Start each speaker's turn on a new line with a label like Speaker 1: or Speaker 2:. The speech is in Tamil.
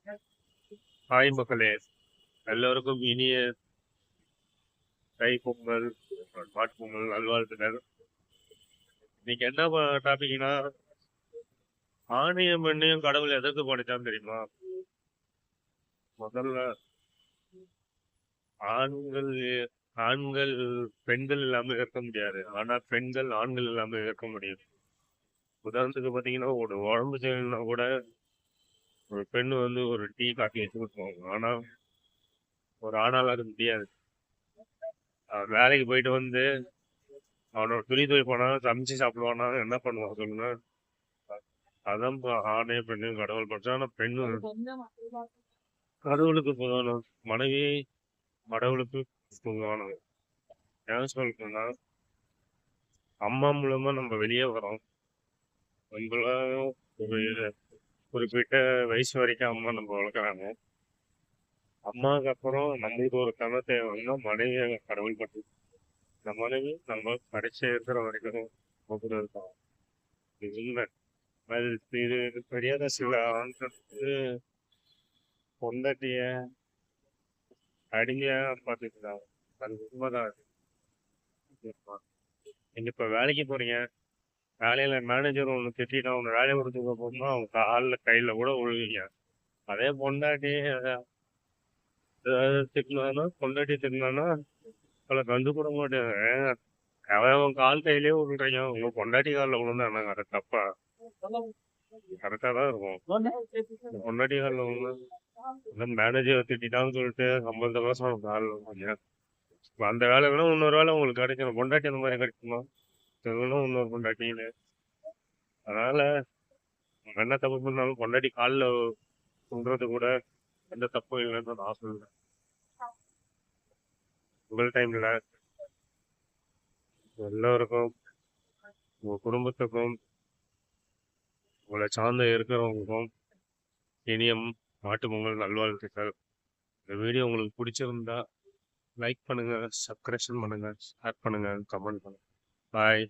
Speaker 1: ஹாய் மக்களே, எல்லோருக்கும் இனிய தை பொங்கல், மாட்டு பொங்கல் நல்வாழ்த்துக்கள். இன்னைக்கு என்ன டாபிக்னா, ஆணையும் பெண்ணையும் கடவுள் எதற்கு படைச்சான்னு தெரியுமா? முதல்ல ஆண்கள் ஆண்கள் பெண்கள் இல்லாம இருக்க முடியாது. ஆனா பெண்கள் ஆண்கள் இல்லாம இருக்க முடியும். உதாரணத்துக்கு பாத்தீங்கன்னா, ஒரு உடம்பு சரியில்லைன்னா கூட ஒரு பெண் வந்து ஒரு டீ காஃபி வச்சு கொடுப்பாங்க. ஆனா ஒரு ஆணால அது முடியாது. அவன் வேலைக்கு போயிட்டு வந்து அவனோட துணி துவைப்பானா, சமைச்சு சாப்பிடுவானா, என்ன பண்ணுவான் சொல்லுங்க? அதான் ஆணே பெண்ணையும் கடவுள் படைச்சா. ஆனா பெண் கடவுளுக்கு பொதுவான மனைவி, கடவுளுக்கு பொதுவானது. ஏன் சொல்றேன்னா, அம்மா மூலமா நம்ம வெளியே வரோம். நம்மள ஒரு குறிப்பிட்ட வயசு வரைக்கும் அம்மா நம்ம வளர்க்குறாங்க. அம்மாவுக்கு அப்புறம் நம்மளுக்கு ஒரு கதை தேவைன்னா மனைவியை கடவுள் பட்டு இந்த மனைவி நம்ம கடைசி இருக்கிற வரைக்கும் நம்ம கூட இருக்கோம். இது உண்மை. அது இது தெரியாத சில ஆண்களுக்கு பொண்டாட்டிய அடிமையா பார்த்துக்கிறாங்க. அது உண்மைதான். நீங்க இப்ப வேலைக்கு போறீங்க, வேலையில மேனேஜர் ஒன்று திட்டா ஒன்று வேலையை கொடுத்துக்க போகும்போது அவங்க காலில் கையில கூட விழுவீங்க. அதே பொண்டாட்டி திட்டினானா, பொண்டாட்டி திட்டினானா அவளை கண்டு கூட மாட்டேன். அவன் கால் கையிலேயே விழுறீங்க, உங்க பொண்டாட்டி காலில் விழுந்தா என்னங்க அது தப்பா? கரெக்டா தான் இருக்கும். பொண்டாட்டி காலில் விழுந்தா மேனேஜர் திட்டான்னு சொல்லிட்டு 50 வருஷம் காலில் விழுந்தீங்க. அந்த வேலை வேணா இன்னொரு வேலை உங்களுக்கு கிடைக்கணும். பொண்டாட்டி அந்த மாதிரி கிடைக்குமா? சொல்லணும் இன்னொரு பொண்டாட்டின்னு. அதனால நம்ம என்ன தப்பு பண்ணாலும் பொண்டாட்டி காலில் சொல்றது கூட எந்த தப்பும் இல்லைன்னு நான் சொல்றேன். முதல் டைம்ல எல்லோருக்கும், உங்க குடும்பத்துக்கும், உங்களை சார்ந்த இருக்கிறவங்களுக்கும் இனிய மாட்டு பொங்கல் நல்வாழ்த்துக்கள். இந்த வீடியோ உங்களுக்கு பிடிச்சிருந்தா லைக் பண்ணுங்க, சப்ஸ்கிரைப் பண்ணுங்க, ஷேர் பண்ணுங்க, கமெண்ட் பண்ணுங்க. பாய்.